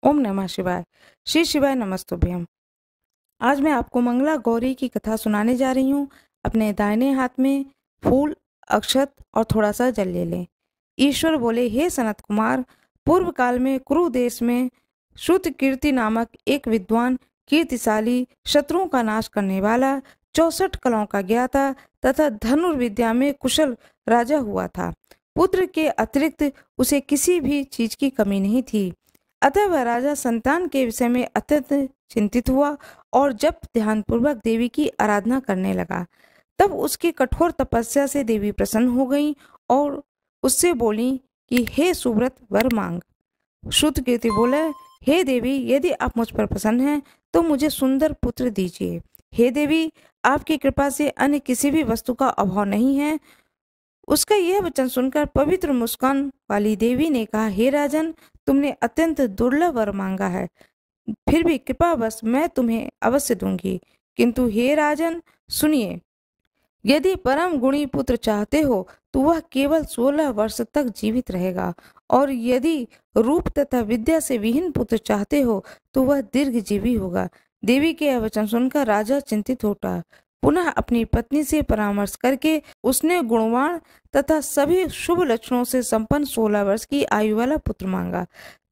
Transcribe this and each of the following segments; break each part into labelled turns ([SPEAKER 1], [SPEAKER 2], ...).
[SPEAKER 1] ओम नमः शिवाय। श्री शिवाय नमस्तुभ्यम। आज मैं आपको मंगला गौरी की कथा सुनाने जा रही हूँ। अपने दाहिने हाथ में फूल, अक्षत और थोड़ा सा जल ले लें। ईश्वर बोले, हे सनत कुमार, पूर्व काल में कुरु देश में श्रुत कीर्ति नामक एक विद्वान, कीर्तिशाली, शत्रुओं का नाश करने वाला, 64 कलाओं का ज्ञाता तथा धनुर्विद्या में कुशल राजा हुआ था। पुत्र के अतिरिक्त उसे किसी भी चीज की कमी नहीं थी। अतः वह राजा संतान के विषय में अत्यंत चिंतित हुआ और जब ध्यानपूर्वक देवी की आराधना करने लगा, तब उसकी कठोर तपस्या से देवी प्रसन्न हो गईं और उससे बोली कि हे सुव्रत, वर मांग। श्रुतकीर्ति बोले, हे देवी, यदि आप मुझ पर प्रसन्न हैं तो मुझे सुंदर पुत्र दीजिए। हे देवी, आपकी कृपा से अन्य किसी भी वस्तु का अभाव नहीं है। उसका यह वचन सुनकर पवित्र मुस्कान वाली देवी ने कहा, हे राजन, तुमने अत्यंत दुर्लभ वर मांगा है, फिर भी कृपावश मैं तुम्हें अवश्य दूंगी। किंतु हे राजन, सुनिए, यदि परम गुणी पुत्र चाहते हो तो वह केवल 16 वर्ष तक जीवित रहेगा, और यदि रूप तथा विद्या से विहीन पुत्र चाहते हो तो वह दीर्घजीवी होगा। देवी के यह वचन सुनकर राजा चिंतित उठा। पुनः अपनी पत्नी से परामर्श करके उसने गुणवान तथा सभी शुभ लक्षणों से संपन्न 16 वर्ष की आयु वाला पुत्र मांगा।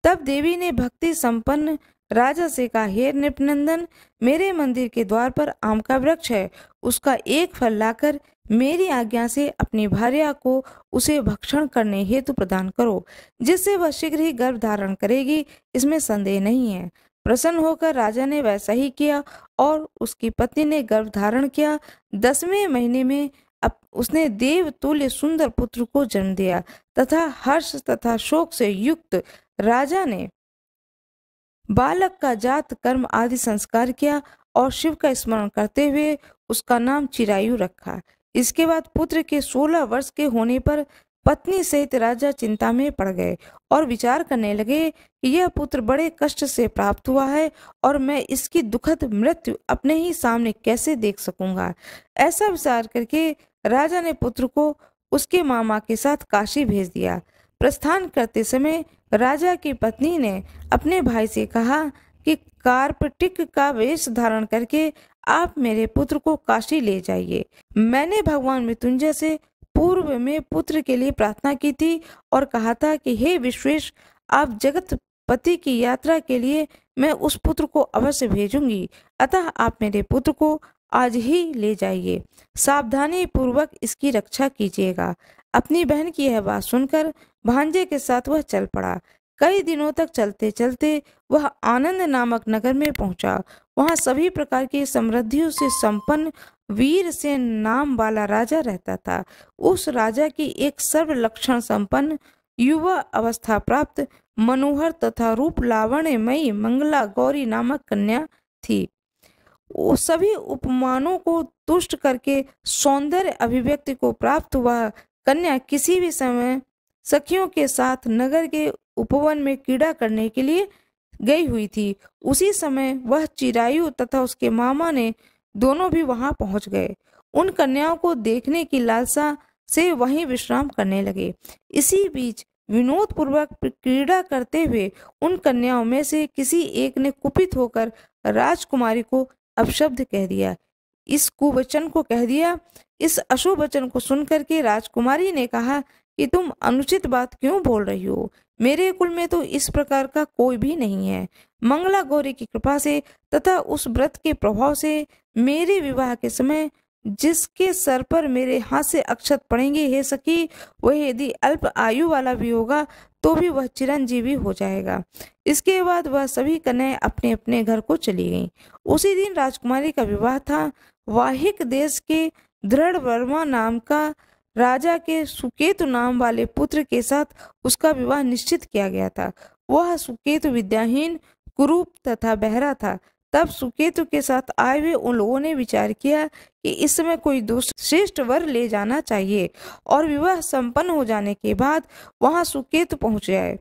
[SPEAKER 1] तब देवी ने भक्ति संपन्न राजा से कहा, हे नृपनंदन, मेरे मंदिर के द्वार पर आम का वृक्ष है, उसका एक फल लाकर मेरी आज्ञा से अपनी भार्या को उसे भक्षण करने हेतु प्रदान करो, जिससे वह शीघ्र ही गर्भ धारण करेगी, इसमें संदेह नहीं है। प्रसन्न होकर राजा ने वैसा ही किया और उसकी पत्नी ने गर्भ धारण किया। 10वें महीने में अब उसने देव तुल्य सुंदर पुत्र को जन्म दिया तथा हर्ष तथा शोक से युक्त राजा ने बालक का जात कर्म आदि संस्कार किया और शिव का स्मरण करते हुए उसका नाम चिरायु रखा। इसके बाद पुत्र के 16 वर्ष के होने पर पत्नी सहित राजा चिंता में पड़ गए और विचार करने लगे कि यह पुत्र बड़े कष्ट से प्राप्त हुआ है और मैं इसकी दुखद मृत्यु अपने ही सामने कैसे देख सकूंगा। ऐसा विचार करके राजा ने पुत्र को उसके मामा के साथ काशी भेज दिया। प्रस्थान करते समय राजा की पत्नी ने अपने भाई से कहा कि कार्पटिक का वेश धारण करके आप मेरे पुत्र को काशी ले जाइए। मैंने भगवान मृत्युंजय से पूर्व में पुत्र के लिए प्रार्थना की थी और कहा था कि हे विश्वेश, आप जगत पति की यात्रा के लिए मैं उस पुत्र को अवश्य भेजूंगी, अतः आप मेरे पुत्र को आज ही ले जाइए। सावधानी पूर्वक इसकी रक्षा कीजिएगा। अपनी बहन की यह बात सुनकर भांजे के साथ वह चल पड़ा। कई दिनों तक चलते चलते वह आनंद नामक नगर में पहुंचा। वहां सभी प्रकार की समृद्धियों से संपन्न वीर से नाम वाला राजा रहता था। उस राजा की एक सर्व लक्षण संपन्न, युवा अवस्था प्राप्त, मनोहर तथा रूप लावण्यमयी मंगला गौरी नामक कन्या थी। वो सभी उपमानों को तुष्ट करके सौंदर्य अभिव्यक्ति को प्राप्त हुआ कन्या किसी भी समय सखियों के साथ नगर के उपवन में क्रीड़ा करने के लिए गई हुई थी। उसी समय वह चिरायु तथा उसके मामा ने दोनों भी वहां पहुंच गए। उन कन्याओं को देखने की लालसा से वहीं विश्राम करने लगे। इसी बीच विनोद पूर्वक क्रीड़ा करते हुए उन कन्याओं में से किसी एक ने कुपित होकर राजकुमारी को अपशब्द कह दिया। इस कुवचन को कह दिया। इस अशुभ वचन को सुनकर के राजकुमारी ने कहा कि तुम अनुचित बात क्यों बोल रही हो? मेरे कुल में तो इस प्रकार का कोई भी नहीं है। मंगला गौरी की कृपा से तथा उस व्रत के प्रभाव से मेरे विवाह के समय जिसके सर पर मेरे हाथ से अक्षत पड़ेंगे, हे सखी, वह यदि अल्प आयु वाला भी होगा तो भी वह चिरंजीवी हो जाएगा। इसके बाद वह सभी कन्याएं अपने अपने घर को चली गईं। उसी दिन राजकुमारी का विवाह था। वाहिक देश के दृढ़ वर्मा नाम का राजा के सुकेतु नाम वाले पुत्र के साथ उसका विवाह निश्चित किया गया था। वह सुकेतु विद्याहीन, कुरूप तथा बहरा था। तब सुकेतु के साथ आए हुए उन लोगों ने विचार किया कि इस समय कोई दूसरा श्रेष्ठ वर ले जाना चाहिए और विवाह संपन्न हो जाने के बाद वहां सुकेतु पहुंच जाए।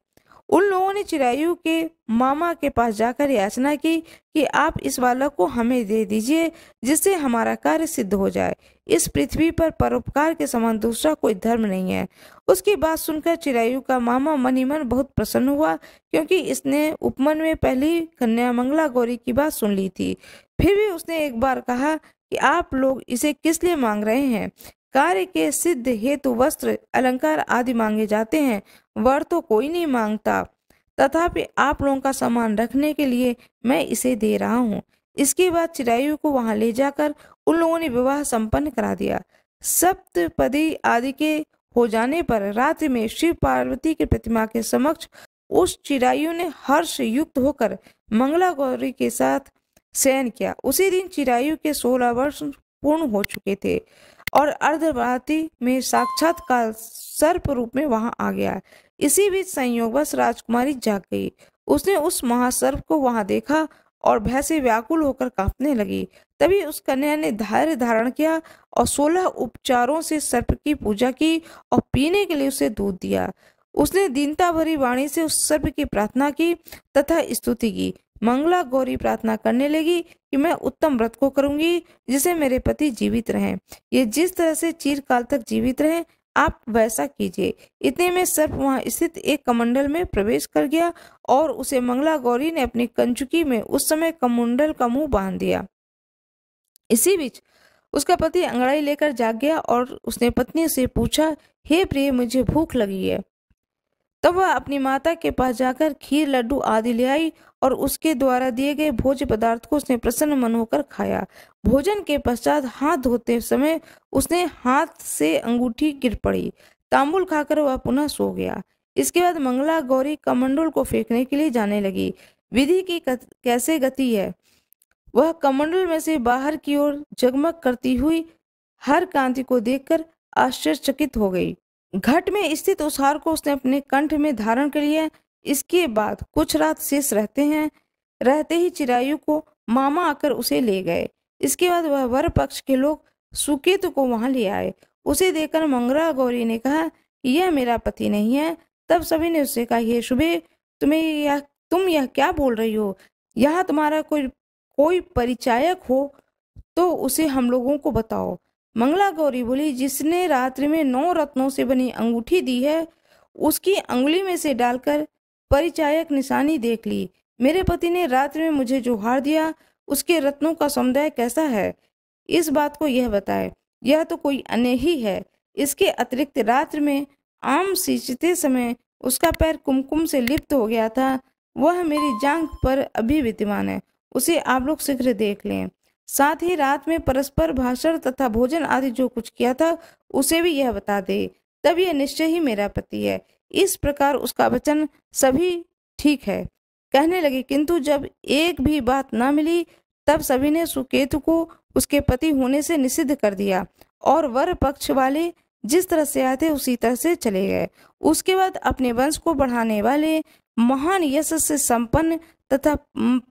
[SPEAKER 1] उन लोगों ने चिरायु के मामा के पास जाकर याचना की कि आप इस बालक को हमें दे दीजिए, जिससे हमारा कार्य सिद्ध हो जाए। इस पृथ्वी पर परोपकार के समान दूसरा कोई धर्म नहीं है। उसकी बात सुनकर चिरायु का मामा मन ही मन बहुत प्रसन्न हुआ, क्योंकि इसने उपमन में पहली कन्या मंगला गौरी की बात सुन ली थी। फिर भी उसने एक बार कहा कि आप लोग इसे किस लिए मांग रहे हैं? कार्य के सिद्ध हेतु वस्त्र, अलंकार आदि मांगे जाते हैं, वर तो कोई नहीं मांगता। तथापि आप लोगों का सामान रखने के लिए मैं इसे दे रहा हूँ। इसके बाद चिरायु को वहां ले जाकर उन लोगों ने विवाह संपन्न करा दिया। सप्तपदी आदि के हो जाने पर रात्रि में शिव पार्वती की प्रतिमा के समक्ष उस चिरायु ने हर्ष युक्त होकर मंगला गौरी के साथ शयन किया। उसी दिन चिरायु के 16 वर्ष पूर्ण हो चुके थे और अर्धरात्रि में साक्षात्कार सर्प रूप में वहां आ गया। इसी बीच संयोगवश राजकुमारी जाग गई। उसने उस महासर्प को वहां देखा और भय से व्याकुल होकर कांपने लगी। तभी उस कन्या ने धैर्य धारण किया और 16 उपचारों से सर्प की पूजा की और पीने के लिए उसे दूध दिया। उसने दीनता भरी वाणी से उस सर्प की प्रार्थना की तथा स्तुति की। मंगला गौरी प्रार्थना करने लगी कि मैं उत्तम व्रत को करूंगी, जिसे मेरे पति जीवित रहें। ये जिस तरह से चिरकाल तक जीवित रहें, आप वैसा कीजिए। इतने में सर्प वहां स्थित एक कमंडल में प्रवेश कर गया और उसे मंगला गौरी ने अपनी कंचुकी में उस समय कमंडल का मुंह बांध दिया। इसी बीच उसका पति अंगड़ाई लेकर जाग गया और उसने पत्नी से पूछा, हे प्रिय, मुझे भूख लगी है। तब वह अपनी माता के पास जाकर खीर, लड्डू आदि ले आई और उसके द्वारा दिए गए भोज्य पदार्थ को उसने प्रसन्न मन होकर खाया। भोजन के पश्चात हाथ धोते समय उसने हाथ से अंगूठी गिर पड़ी। तांबुल खाकर वह पुनः सो गया। इसके बाद मंगला गौरी कमंडल को फेंकने के लिए जाने लगी। विधि की कैसे गति है! वह कमंडल में से बाहर की ओर जगमग करती हुई हर कांति को देखकर आश्चर्यचकित हो गई। घट में स्थित उस हार को उसने अपने कंठ में धारण कर लिया। इसके बाद कुछ रात शेष रहते ही चिरायु को मामा आकर उसे ले गए। इसके बाद वह वर पक्ष के लोग सुकेतु को वहां ले आए। उसे देखकर मंगला गौरी ने कहा कि यह मेरा पति नहीं है। तब सभी ने उससे कहा, हे शुभे, तुम यह क्या बोल रही हो? यहाँ तुम्हारा कोई परिचायक हो तो उसे हम लोगों को बताओ। मंगला गौरी बोली, जिसने रात्रि में 9 रत्नों से बनी अंगूठी दी है, उसकी अंगुली में से डालकर परिचायक निशानी देख ली। मेरे पति ने रात्रि में मुझे जो हार दिया, उसके रत्नों का समुदाय कैसा है, इस बात को यह बताए। यह तो कोई अन्य ही है। इसके अतिरिक्त रात्रि में आम सींचते समय उसका पैर कुमकुम से लिप्त हो गया था। वह मेरी जांघ पर अभी विद्यमान है। उसे आप लोग शीघ्र देख लें। साथ ही रात में परस्पर भाषण तथा भोजन आदि जो कुछ किया था, उसे भी यह बता दे। तब यह निश्चय ही मेरा पति है। इस प्रकार उसका वचन सभी ठीक है कहने लगे। किंतु जब एक भी बात न मिली, तब सभी ने सुकेतु को उसके पति होने से निषिद्ध कर दिया और वर पक्ष वाले जिस तरह से आए थे उसी तरह से चले गए। उसके बाद अपने वंश को बढ़ाने वाले महान यश से संपन्न तथा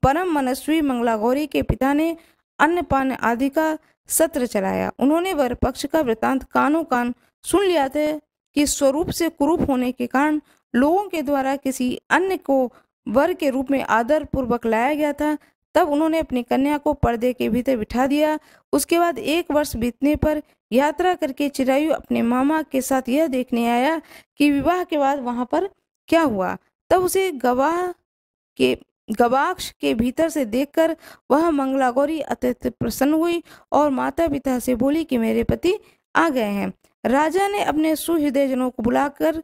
[SPEAKER 1] परम मनस्वी मंगला गौरी के पिता ने अन्नपान आदि का सत्र चलाया। उन्होंने वर पक्ष का वृतांत कानों कान सुन लिया था कि स्वरूप से कुरूप होने के कारण लोगों के द्वारा किसी अन्य को वर के रूप में आदर पूर्वक लाया गया था। तब उन्होंने अपनी कन्या को पर्दे के भीतर बिठा दिया। उसके बाद 1 वर्ष बीतने पर यात्रा करके चिरायु अपने मामा के साथ यह देखने आया कि विवाह के बाद वहां पर क्या हुआ। तब उसे गवाक्ष के भीतर से देखकर वह मंगला गौरी अत्यंत प्रसन्न हुई और माता पिता से बोली कि मेरे पति आ गए हैं। राजा ने अपने सुहृदयजनों को बुलाकर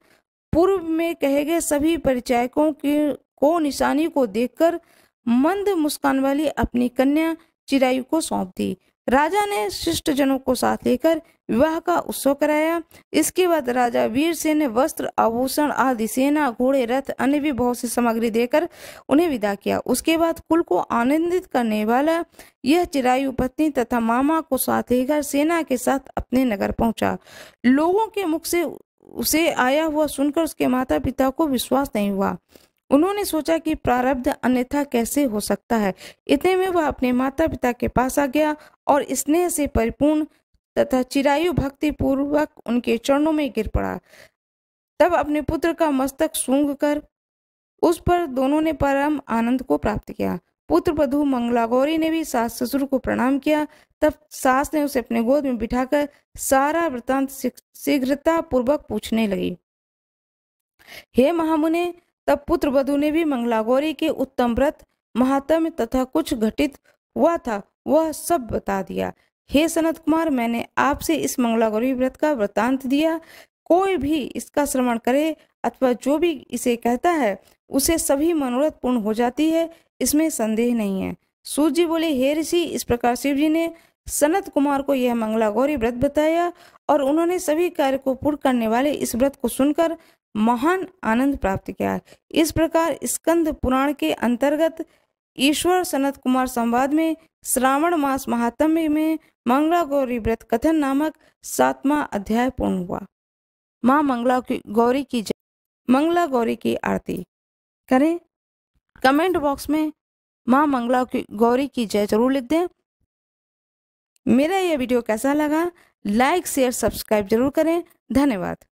[SPEAKER 1] पूर्व में कहे गए सभी परिचायकों को निशानी को देखकर मंद मुस्कान वाली अपनी कन्या चिरायु को सौंप दी। राजा ने शिष्ट जनों को साथ लेकर विवाह का उत्सव कराया। इसके बाद राजा वीरसेन ने वस्त्र, आभूषण आदि, सेना, घोड़े, रथ, अन्य भी बहुत सी सामग्री देकर उन्हें विदा किया। उसके बाद कुल को आनंदित करने वाला यह चिरायु पत्नी तथा मामा को साथ लेकर सेना के साथ अपने नगर पहुंचा। लोगों के मुख से उसे आया हुआ सुनकर उसके माता पिता को विश्वास नहीं हुआ। उन्होंने सोचा कि प्रारब्ध अन्यथा कैसे हो सकता है। इतने में वह अपने माता पिता के पास आ गया और स्नेह से परिपूर्ण तथा चिरायु भक्ति पूर्वक उनके चरणों में गिर पड़ा। तब अपने पुत्र का मस्तक सूंघकर उस पर दोनों ने परम आनंद को प्राप्त किया। पुत्र वधू मंगला गौरी ने भी सास ससुर को प्रणाम किया। तब सास ने उसे अपने गोद में बिठाकर सारा वृतांत शीघ्रता पूर्वक पूछने लगी। हे महामुने, तब पुत्र वधू ने भी मंगला गौरी के उत्तम व्रत, महात्म्य तथा कुछ घटित हुआ था वह सब बता दिया। हे सनत कुमार, मैंने आपसे इस मंगला गौरी व्रत का वृतांत दिया। कोई भी इसका श्रवण करे अथवा जो भी इसे कहता है उसे सभी मनोरथ पूर्ण हो जाती है, इसमें संदेह नहीं है। सूत जी बोले, हे ऋषि, इस प्रकार शिव जी ने सनत कुमार को यह मंगला गौरी व्रत बताया और उन्होंने सभी कार्य को पूर्ण करने वाले इस व्रत को सुनकर महान आनंद प्राप्त किया। इस प्रकार स्कंद पुराण के अंतर्गत ईश्वर सनत कुमार संवाद में श्रावण मास महात्म्य में मंगला गौरी व्रत कथन नामक 7वां अध्याय पूर्ण हुआ। माँ मंगला गौरी की जय। मंगला गौरी की आरती करें। कमेंट बॉक्स में माँ मंगला गौरी की जय जरूर लिख दें। मेरा यह वीडियो कैसा लगा, लाइक शेयर सब्सक्राइब जरूर करें। धन्यवाद।